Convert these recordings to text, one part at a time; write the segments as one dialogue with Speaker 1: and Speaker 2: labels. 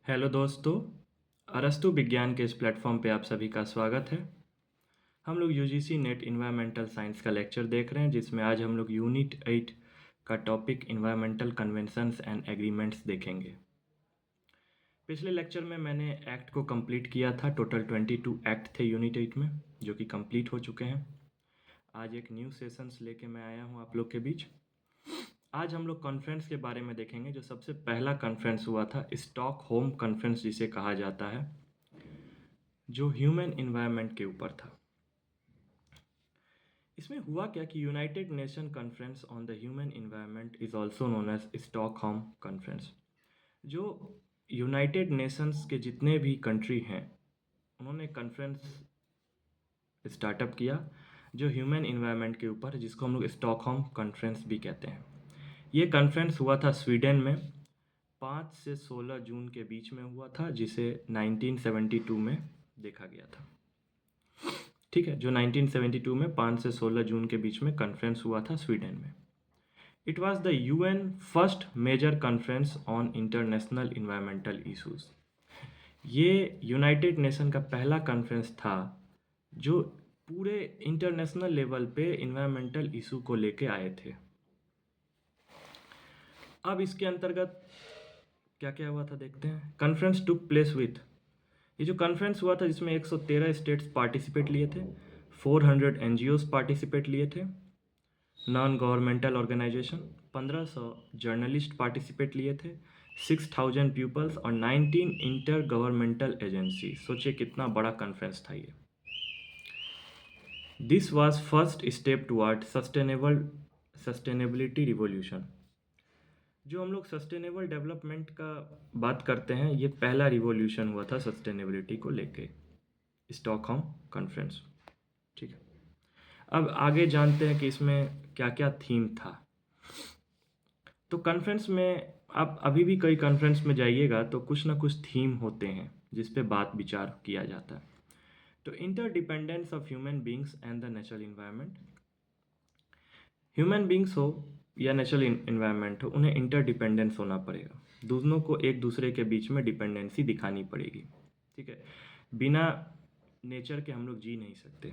Speaker 1: Hello दोस्तों। अरस्तु विज्ञान के इस प्लेटफॉर्म पे आप सभी का स्वागत है। हम लोग यूजीसी नेट इन्वायरमेंटल साइंस का लेक्चर देख रहे हैं, जिसमें आज हम लोग यूनिट 8 का topic environmental conventions and agreements देखेंगे। पिछले लेक्चर में मैंने एक्ट को कंप्लीट किया था। टोटल 22 एक्ट थे यूनिट 8 में, जो कि कंप्लीट हो चुके हैं। आज एक न्यू सेशंस लेके मैं आया हूँ आप लोग के बीच। आज हम लोग कॉन्फ्रेंस के बारे में देखेंगे। जो सबसे पहला कॉन्फ्रेंस हुआ था, स्टॉकहोम कॉन्फ्रेंस जिसे कहा जाता है, जो ह्यूमन इन्वायरमेंट के ऊपर था। इसमें हुआ क्या कि United Nation conference on the human environment is also known as Stockholm conference. जो यूनाइटेड नेशंस के जितने भी कंट्री हैं, उन्होंने कॉन्फ्रेंस स्टार्टअप किया जो ह्यूमन इन्वायरमेंट के ऊपर, जिसको हम लोग स्टॉकहोम कॉन्फ्रेंस भी कहते हैं। ये कॉन्फ्रेंस हुआ था स्वीडन में 5 से 16 जून के बीच में हुआ था, जिसे 1972 में देखा गया था। ठीक है, जो 1972 में 5 से 16 जून के बीच में कॉन्फ्रेंस हुआ था स्वीडन में। It was the UN first major conference on international environmental issues. ये यूनाइटेड नेशन का पहला कॉन्फ्रेंस था जो पूरे इंटरनेशनल लेवल पे इन्वायरमेंटल इशू को लेके आए थे। अब इसके अंतर्गत क्या क्या हुआ था देखते हैं। कॉन्फ्रेंस टुक प्लेस विथ, ये जो कॉन्फ्रेंस हुआ था जिसमें 113 स्टेट्स पार्टिसिपेट लिए थे, 400 एनजीओज पार्टिसिपेट लिए थे, non governmental organisation 1500 journalist participate लिए थे, 6000 पीपल्स और 19 इंटर गवर्नमेंटल एजेंसी। सोचिए कितना बड़ा कॉन्फ्रेंस था ये। This was first step toward sustainability revolution. जो हम लोग सस्टेनेबल डेवलपमेंट का बात करते हैं, ये पहला रिवॉल्यूशन हुआ था सस्टेनेबिलिटी को लेके, स्टॉकहोम कॉन्फ्रेंस। ठीक है, अब आगे जानते हैं कि इसमें क्या क्या थीम था। तो कॉन्फ्रेंस में आप अभी भी कई कॉन्फ्रेंस में जाइएगा तो कुछ ना कुछ थीम होते हैं जिस पे बात विचार किया जाता है। तो interdependence of human beings and the natural environment. Human beings हो या नेचुरल इन्वायरमेंट हो, उन्हें इंटरडिपेंडेंस होना पड़ेगा। दोनों को एक दूसरे के बीच में डिपेंडेंसी दिखानी पड़ेगी। ठीक है, बिना नेचर के हम लोग जी नहीं सकते।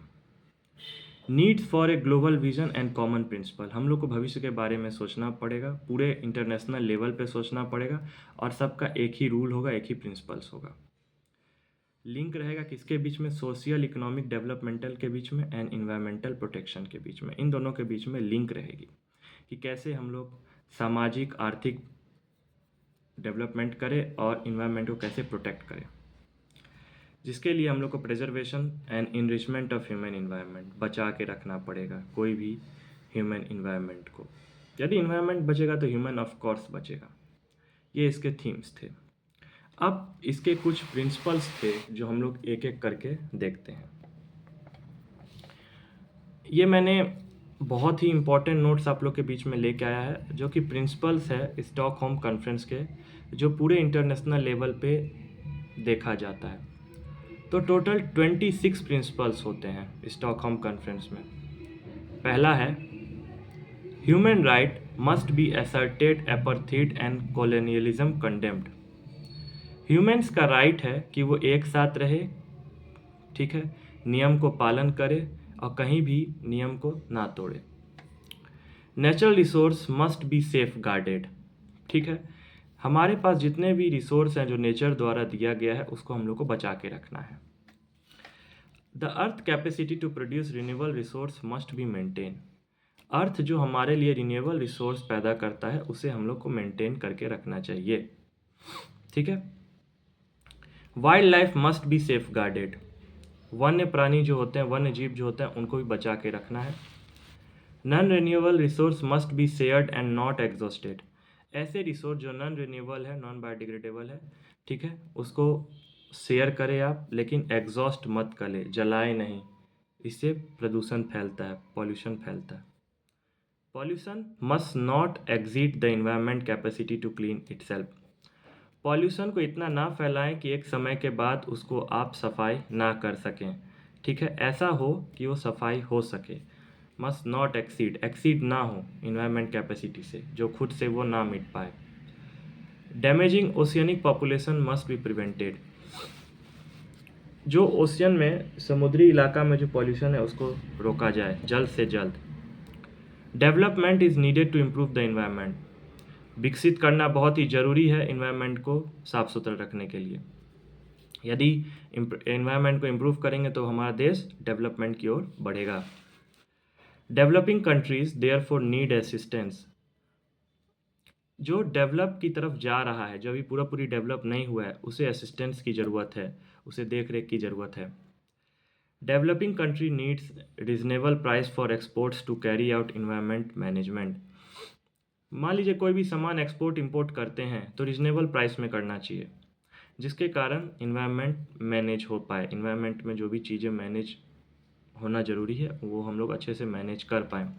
Speaker 1: Needs for a global vision and common principle, हम लोग को भविष्य के बारे में सोचना पड़ेगा, पूरे इंटरनेशनल लेवल पे सोचना पड़ेगा, और सबका एक ही रूल होगा, एक ही प्रिंसिपल्स होगा। लिंक रहेगा किसके बीच में? सोशल इकोनॉमिक डेवलपमेंटल के बीच में एंड इन्वायरमेंटल प्रोटेक्शन के बीच में। इन दोनों के बीच में लिंक रहेगी कि कैसे हम लोग सामाजिक आर्थिक डेवलपमेंट करें और इन्वायरमेंट को कैसे प्रोटेक्ट करें, जिसके लिए हम लोग को preservation and enrichment of human environment बचा के रखना पड़ेगा। कोई भी ह्यूमन इन्वायरमेंट को, यदि इन्वायरमेंट बचेगा तो ह्यूमन ऑफ कोर्स बचेगा। ये इसके थीम्स थे। अब इसके कुछ प्रिंसिपल्स थे जो हम लोग एक एक करके देखते हैं। ये मैंने बहुत ही इम्पोर्टेंट नोट्स आप लोग के बीच में लेके आया है, जो कि प्रिंसिपल्स है स्टॉकहोम कॉन्फ्रेंस के, जो पूरे इंटरनेशनल लेवल पे देखा जाता है। तो टोटल 26 प्रिंसिपल्स होते हैं स्टॉकहोम कॉन्फ्रेंस में। पहला है, human right must be asserted, apartheid and colonialism condemned. Humans का राइट है कि वो एक साथ रहे, ठीक है, नियम को पालन करे और कहीं भी नियम को ना तोड़े। Natural resource must be safe guarded, ठीक है, हमारे पास जितने भी रिसोर्स हैं जो नेचर द्वारा दिया गया है, उसको हम लोग को बचा के रखना है। The earth capacity to produce renewable resource must be maintain. Earth जो हमारे लिए रिन्यूएबल रिसोर्स पैदा करता है, उसे हम लोग को मेंटेन करके रखना चाहिए। ठीक है। Wild life must be safe guarded. वन्य प्राणी जो होते हैं, वन्य जीव जो होते हैं, उनको भी बचा के रखना है। Non renewable resource must be shared and not exhausted. ऐसे रिसोर्स जो नॉन रिन्यूएबल है, नॉन बायोडिग्रेडेबल है, ठीक है, उसको शेयर करें आप, लेकिन एग्जॉस्ट मत करें, जलाएं नहीं। इससे प्रदूषण फैलता है, पॉल्यूशन फैलता है। Pollution must not exceed the environment capacity to clean itself. Pollution को इतना ना फैलाएं कि एक समय के बाद उसको आप सफाई ना कर सकें। ठीक है, ऐसा हो कि वो सफाई हो सके। मस्ट नॉट एक्सीड, एक्सीड ना हो इन्वायरमेंट कैपेसिटी से, जो खुद से वो ना मिट पाए। Damaging oceanic population must be prevented. जो ओशियन में समुद्री इलाका में जो पॉल्यूशन है उसको रोका जाए जल्द से जल्द। Development is needed to improve the environment. विकसित करना बहुत ही ज़रूरी है इन्वायरमेंट को साफ़ सुथरा रखने के लिए। यदि इन्वायरमेंट को इम्प्रूव करेंगे तो हमारा देश डेवलपमेंट की ओर बढ़ेगा। Developing countries therefore need assistance. जो डेवलप की तरफ जा रहा है, जो अभी पूरा पूरी डेवलप नहीं हुआ है, उसे असिस्टेंस की ज़रूरत है, उसे देख रेख की ज़रूरत है। Developing country needs reasonable price for exports to carry out environment management. मान लीजिए कोई भी सामान एक्सपोर्ट इंपोर्ट करते हैं तो रीजनेबल प्राइस में करना चाहिए, जिसके कारण इन्वायरमेंट मैनेज हो पाए। इन्वायरमेंट में जो भी चीज़ें मैनेज होना ज़रूरी है वो हम लोग अच्छे से मैनेज कर पाएँ।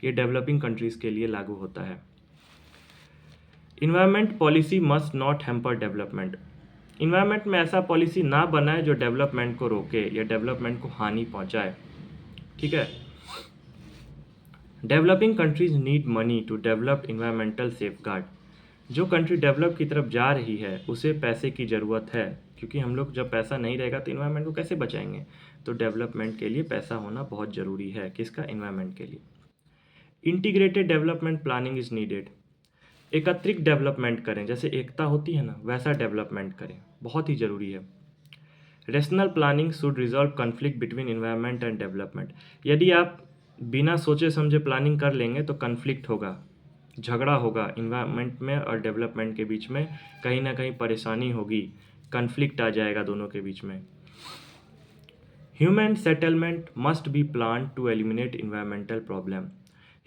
Speaker 1: ये डेवलपिंग कंट्रीज़ के लिए लागू होता है। Environment policy must not hamper development. Environment में ऐसा पॉलिसी ना बनाए जो डेवलपमेंट को रोके या डेवलपमेंट को हानि पहुंचाए। ठीक है। Developing countries need money to develop environmental safeguard. जो कंट्री डेवलप की तरफ जा रही है उसे पैसे की ज़रूरत है, क्योंकि हम लोग जब पैसा नहीं रहेगा तो इन्वायरमेंट को कैसे बचाएंगे। तो डेवलपमेंट के लिए पैसा होना बहुत ज़रूरी है। किसका? इन्वायरमेंट के लिए। Integrated development planning is needed. एकत्रित डेवलपमेंट करें, जैसे एकता होती है ना, वैसा डेवलपमेंट करें, बहुत ही ज़रूरी है। Rational planning should resolve conflict between environment and development. यदि आप बिना सोचे समझे प्लानिंग कर लेंगे तो कन्फ्लिक्ट होगा, झगड़ा होगा इन्वायरमेंट में और डेवलपमेंट के बीच में, कहीं ना कहीं परेशानी होगी, कन्फ्लिक्ट आ जाएगा दोनों के बीच में। Human settlement must be plan to eliminate environmental problem.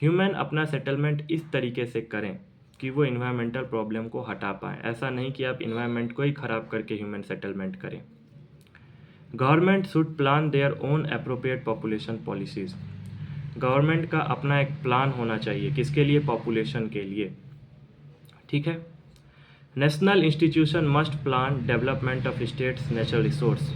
Speaker 1: Human अपना सेटलमेंट इस तरीके से करें कि वो इन्वायरमेंटल प्रॉब्लम को हटा पाएँ। ऐसा नहीं कि आप इन्वायरमेंट को ही ख़राब करके ह्यूमन सेटलमेंट करें। Government should plan their own appropriate population policies. Government का अपना एक प्लान होना चाहिए, किसके लिए? पॉपुलेशन के लिए। ठीक है। National institution must plan development of states natural resource.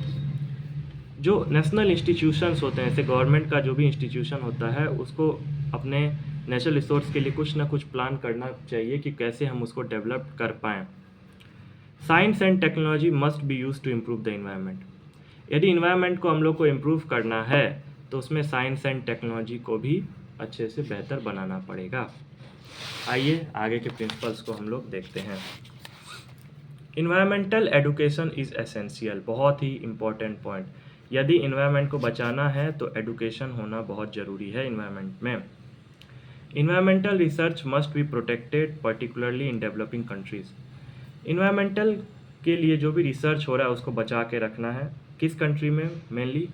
Speaker 1: जो नेशनल इंस्टीट्यूशंस होते हैं, जैसे गवर्नमेंट का जो भी इंस्टीट्यूशन होता है, उसको अपने नेचुरल रिसोर्स के लिए कुछ ना कुछ प्लान करना चाहिए कि कैसे हम उसको डेवलप कर पाएँ। Science and technology must be use to improve the environment. यदि इन्वायरमेंट को हम लोग को इम्प्रूव करना है तो उसमें साइंस एंड टेक्नोलॉजी को भी अच्छे से बेहतर बनाना पड़ेगा। आइए आगे के प्रिंसिपल्स को हम लोग देखते हैं। Environmental education is essential. बहुत ही इम्पोर्टेंट पॉइंट। यदि इन्वायरमेंट को बचाना है तो एडुकेशन होना बहुत ज़रूरी है इन्वायरमेंट में। Environmental research must be protected particularly in developing countries. Environmental के लिए जो भी रिसर्च हो रहा है उसको बचा के रखना है। किस कंट्री में? मेनली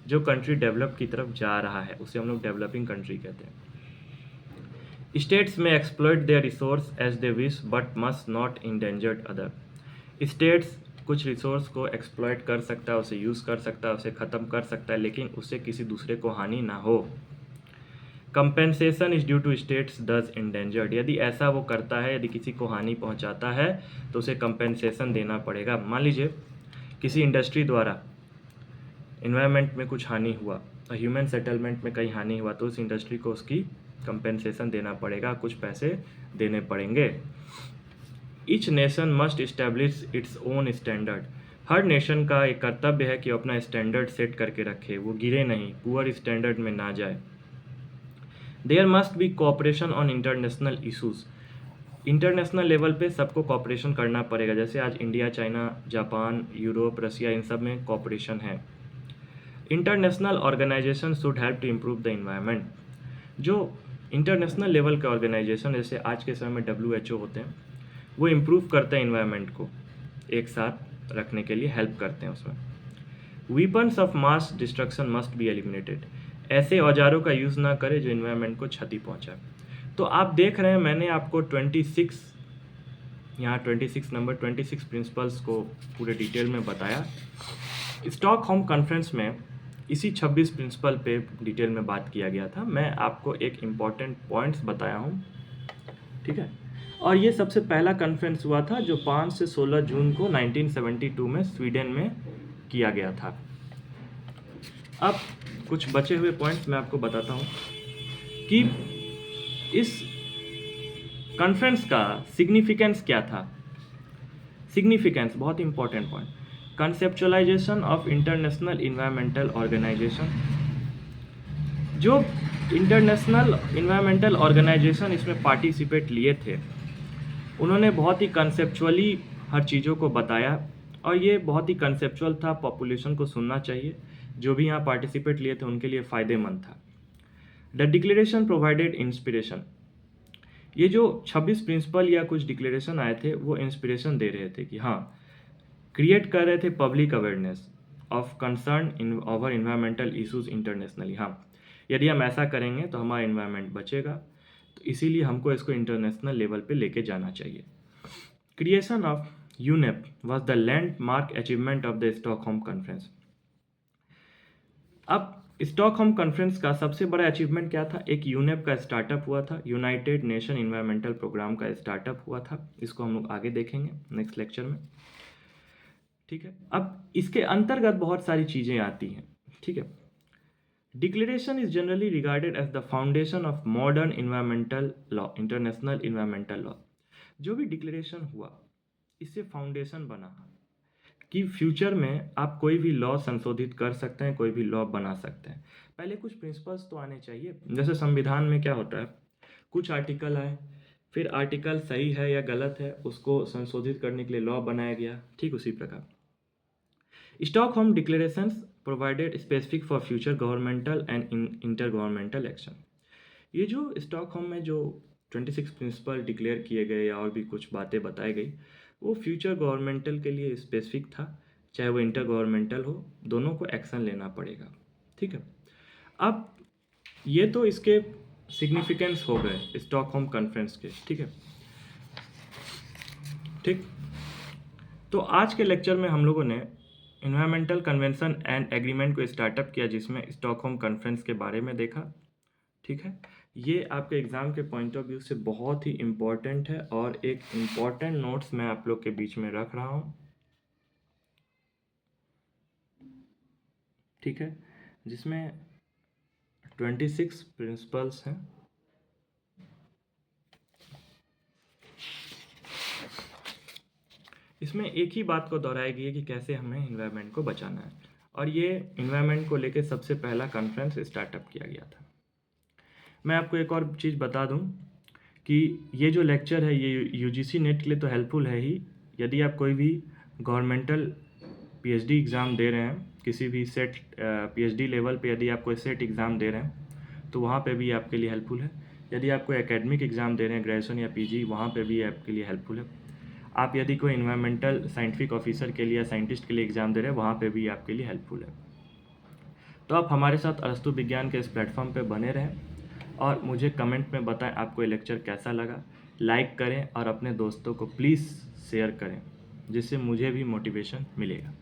Speaker 1: जो कंट्री डेवलप की तरफ जा रहा है उसे हम लोग डेवलपिंग कंट्री कहते हैं। स्टेट्स में exploit their resource as they wish but must not endangered other. States कुछ रिसोर्स को एक्सप्लॉइट कर सकता है, उसे यूज़ कर सकता है, उसे ख़त्म कर सकता है, लेकिन उससे किसी दूसरे को हानि ना हो। Compensation is due to states thus endangered. यदि ऐसा वो करता है, यदि किसी को हानि पहुंचाता है तो उसे कंपेंसेशन देना पड़ेगा। मान लीजिए किसी इंडस्ट्री द्वारा इन्वायरमेंट में कुछ हानि हुआ और ह्यूमन सेटलमेंट में कहीं हानि हुआ तो उस इंडस्ट्री को उसकी कंपेंसेशन देना पड़ेगा, कुछ पैसे देने पड़ेंगे। Each nation must establish its own standard. हर नेशन का एक कर्तव्य है कि वो अपना स्टैंडर्ड सेट करके रखे, वो गिरे नहीं, पुअर स्टैंडर्ड में ना जाए। There must be cooperation on international issues. International level पे सबको कोऑपरेशन करना पड़ेगा। जैसे आज India, China, Japan, Europe, Russia, इन सब में कोऑपरेशन है। International organisation should help to improve the environment. जो इंटरनेशनल लेवल के ऑर्गेनाइजेशन जैसे आज के समय में WHO होते हैं, वो इम्प्रूव करते हैं इन्वायरमेंट को एक साथ रखने के लिए, हेल्प करते हैं उसमें। Weapons of mass destruction must be eliminated. ऐसे औजारों का यूज़ ना करें जो इन्वायरमेंट को क्षति पहुंचाए। तो आप देख रहे हैं मैंने आपको 26 नंबर 26 प्रिंसिपल्स को पूरे डिटेल में बताया। स्टॉकहोम कॉन्फ्रेंस में इसी 26 प्रिंसिपल पे डिटेल में बात किया गया था। मैं आपको एक इम्पॉर्टेंट पॉइंट्स बताया हूँ, ठीक है। और ये सबसे पहला कॉन्फ्रेंस हुआ था जो 5 से 16 जून को 1972 में स्वीडन में किया गया था। अब कुछ बचे हुए पॉइंट्स मैं आपको बताता हूँ कि इस कॉन्फ्रेंस का सिग्निफिकेंस क्या था। सिग्निफिकेंस बहुत important point, conceptualisation of international environmental organisation. जो इंटरनेशनल इन्वायरमेंटल ऑर्गेनाइजेशन इसमें पार्टिसिपेट लिए थे, उन्होंने बहुत ही कंसेप्चुअली हर चीज़ों को बताया, और ये बहुत ही कंसेप्चुअल था, पॉपुलेशन को सुनना चाहिए, जो भी यहाँ पार्टिसिपेट लिए थे उनके लिए फ़ायदेमंद था। The declaration provided inspiration. ये जो 26 प्रिंसिपल या कुछ डिक्लेरेशन आए थे वो इंस्पिरेशन दे रहे थे कि हाँ, क्रिएट कर रहे थे public awareness of concern in over environmental issues internationally. हाँ, यदि हम ऐसा करेंगे तो हमारा इन्वायरमेंट बचेगा, तो इसीलिए हमको इसको इंटरनेशनल लेवल पे लेके जाना चाहिए। Creation of UNEP was the landmark achievement of the Stockholm conference. अब स्टॉकहोम कॉन्फ्रेंस का सबसे बड़ा अचीवमेंट क्या था? एक यूनेप का स्टार्टअप हुआ था, यूनाइटेड नेशन इन्वायरमेंटल प्रोग्राम का स्टार्टअप हुआ था। इसको हम लोग आगे देखेंगे नेक्स्ट लेक्चर में, ठीक है। अब इसके अंतर्गत बहुत सारी चीज़ें आती हैं, ठीक है। Declaration is generally regarded as the foundation of modern environmental law, international environmental law. जो भी डिक्लेरेशन हुआ, इससे फाउंडेशन बना कि फ्यूचर में आप कोई भी लॉ संशोधित कर सकते हैं, कोई भी लॉ बना सकते हैं। पहले कुछ प्रिंसिपल्स तो आने चाहिए। जैसे संविधान में क्या होता है, कुछ आर्टिकल आए, फिर आर्टिकल सही है या गलत है, उसको संशोधित करने के लिए लॉ बनाया गया, ठीक उसी प्रकार Stockholm declarations provided specific for future governmental and inter governmental action. ये जो स्टॉकहोम में जो 26 प्रिंसिपल डिक्लेयर किए गए या और भी कुछ बातें बताई गई, वो फ्यूचर गवर्नमेंटल के लिए स्पेसिफिक था, चाहे वो इंटर गवर्नमेंटल हो, दोनों को एक्शन लेना पड़ेगा, ठीक है। अब ये तो इसके सिग्निफिकेंस हो गए स्टॉकहोम कॉन्फ्रेंस के, ठीक है, ठीक। तो आज के लेक्चर में हम लोगों ने इन्वायरमेंटल कन्वेंशन एंड एग्रीमेंट को स्टार्टअप किया, जिसमें स्टॉकहोम कॉन्फ्रेंस के बारे में देखा, ठीक है। ये आपके एग्ज़ाम के पॉइंट ऑफ व्यू से बहुत ही इम्पॉर्टेंट है, और एक इम्पॉर्टेंट नोट्स मैं आप लोग के बीच में रख रहा हूँ, ठीक है, जिसमें 26 प्रिंसिपल्स हैं। इसमें एक ही बात को दोहराई गई है कि कैसे हमें इन्वायरमेंट को बचाना है, और ये इन्वायरमेंट को लेकर सबसे पहला कॉन्फ्रेंस स्टार्टअप किया गया था। मैं आपको एक और चीज़ बता दूं कि ये जो लेक्चर है ये यूजीसी नेट के लिए तो हेल्पफुल है ही। यदि आप कोई भी गवर्नमेंटल पीएचडी एग्ज़ाम दे रहे हैं, किसी भी सेट पीएचडी लेवल पे यदि आप कोई सेट एग्ज़ाम दे रहे हैं, तो वहाँ पे भी आपके लिए हेल्पफुल है। यदि आप कोई एकेडमिक एग्ज़ाम दे रहे हैं, ग्रेजुएशन या पीजी, वहाँ पे भी आपके लिए हेल्पफुल है। आप यदि कोई इन्वायरमेंटल साइंटिफिक ऑफिसर के लिए या साइंटिस्ट के लिए एग्ज़ाम दे रहे हैं, वहाँ पे भी आपके लिए हेल्पफुल है। तो आप हमारे साथ अरस्तु विज्ञान के इस प्लेटफॉर्म पे बने रहें, और मुझे कमेंट में बताएं आपको ये लेक्चर कैसा लगा। लाइक करें और अपने दोस्तों को प्लीज़ शेयर करें, जिससे मुझे भी मोटिवेशन मिलेगा।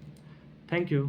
Speaker 1: Thank you.